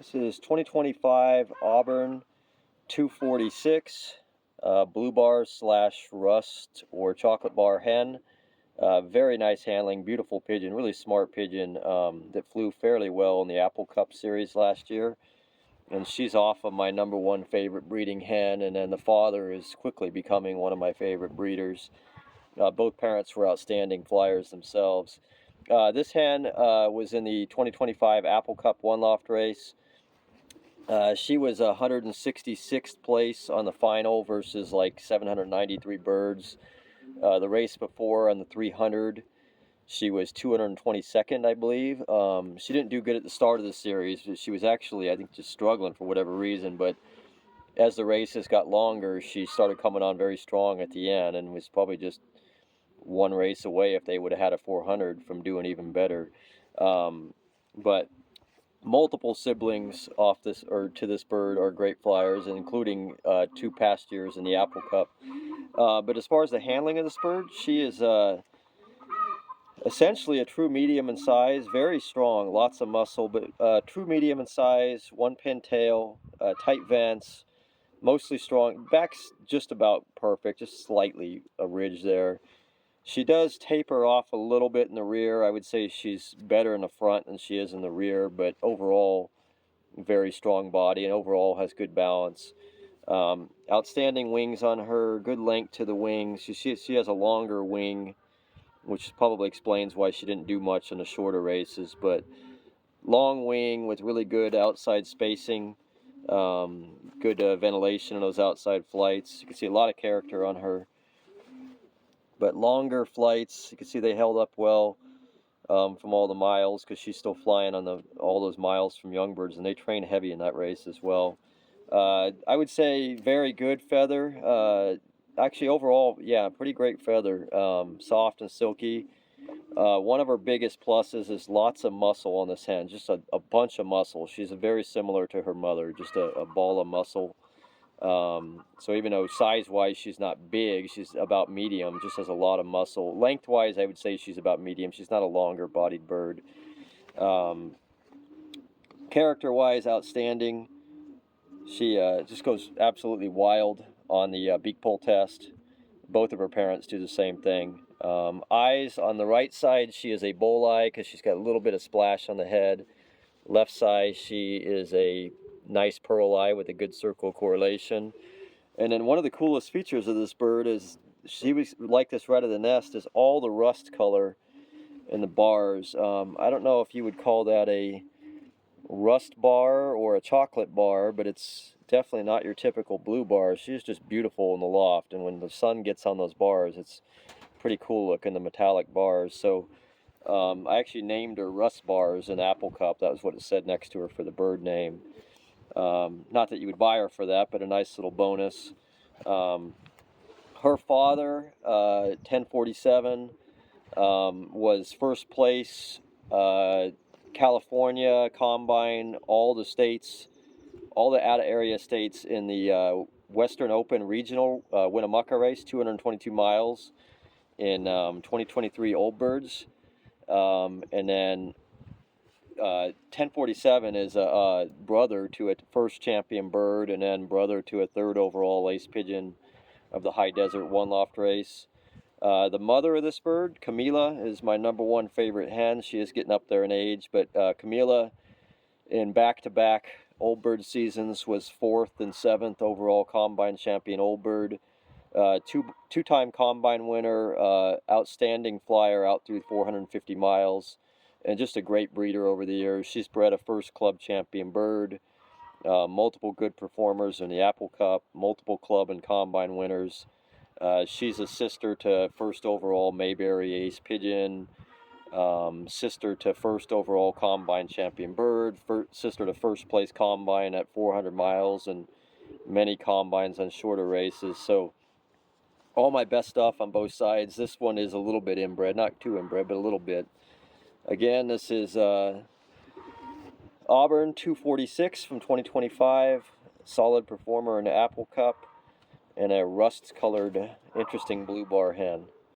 This is 2025 Auburn 246 blue bar / rust or chocolate bar hen. Very nice handling, beautiful pigeon, really smart pigeon that flew fairly well in the Apple Cup series last year. And she's off of my #1 favorite breeding hen, and then the father is quickly becoming one of my favorite breeders. Both parents were outstanding flyers themselves. This hen was in the 2025 Apple Cup one loft race. She was 166th place on the final versus like 793 birds. The race before on the 300, she was 222nd, I believe. She didn't do good at the start of the series. She was actually, I think, just struggling for whatever reason. But as the races got longer, she started coming on very strong at the end and was probably just one race away if they would have had a 400 from doing even better. But multiple siblings off this or to this bird are great flyers, including 2 past years in the Apple Cup. But as far as the handling of this bird, she is essentially a true medium in size, very strong, lots of muscle, but true medium in size, 1-pin tail, tight vents, mostly strong. Back's just about perfect, just slightly a ridge there. She does taper off a little bit in the rear. I would say she's better in the front than she is in the rear, but overall, very strong body and overall has good balance. Outstanding wings on her, good length to the wings. She has a longer wing, which probably explains why she didn't do much in the shorter races, but long wing with really good outside spacing, good ventilation in those outside flights. You can see a lot of character on her. But longer flights, you can see they held up well from all the miles, because she's still flying on all those miles from young birds, and they train heavy in that race as well. I would say very good feather. Actually, overall, yeah, pretty great feather. Soft and silky. One of her biggest pluses is lots of muscle on this hen, just a bunch of muscle. She's very similar to her mother, just a ball of muscle. So even though size-wise she's not big, she's about medium, just has a lot of muscle. Length-wise, I would say she's about medium. She's not a longer-bodied bird. Character-wise, outstanding. She just goes absolutely wild on the beak pull test. Both of her parents do the same thing. Eyes on the right side, she is a bull eye because she's got a little bit of splash on the head. Left side, she is a nice pearl eye with a good circle correlation. And then one of the coolest features of this bird is she was like this right at the nest is all the rust color in the bars. I don't know if you would call that a rust bar or a chocolate bar, but it's definitely not your typical blue bar. She's just beautiful in the loft, and when the sun gets on those bars, it's pretty cool looking, the metallic bars. So I actually named her Rust Bars in Apple Cup. That was what it said next to her for the bird name. Not that you would buy her for that, but a nice little bonus. Her father, 1047, was first place California Combine, all the states, all the out-of-area states in the Western Open Regional Winnemucca race, 222 miles in 2023 Old Birds. And then 1047 is a brother to a first champion bird, and then brother to a 3rd overall lace pigeon of the High Desert one loft race. The mother of this bird, Camila, is my #1 favorite hen. She is getting up there in age, but Camila in back-to-back Old Bird seasons was 4th and 7th overall Combine champion Old Bird. Two-time Combine winner, outstanding flyer out through 450 miles, and just a great breeder over the years. She's bred a first club champion bird, multiple good performers in the Apple Cup, multiple club and Combine winners. She's a sister to first overall Mayberry Ace Pigeon, sister to first overall Combine champion bird, sister to first place Combine at 400 miles, and many Combines on shorter races. So all my best stuff on both sides. This one is a little bit inbred, not too inbred, but a little bit. Again, this is Auburn 246 from 2025, solid performer in the Apple Cup, and a rust-colored, interesting blue bar hen.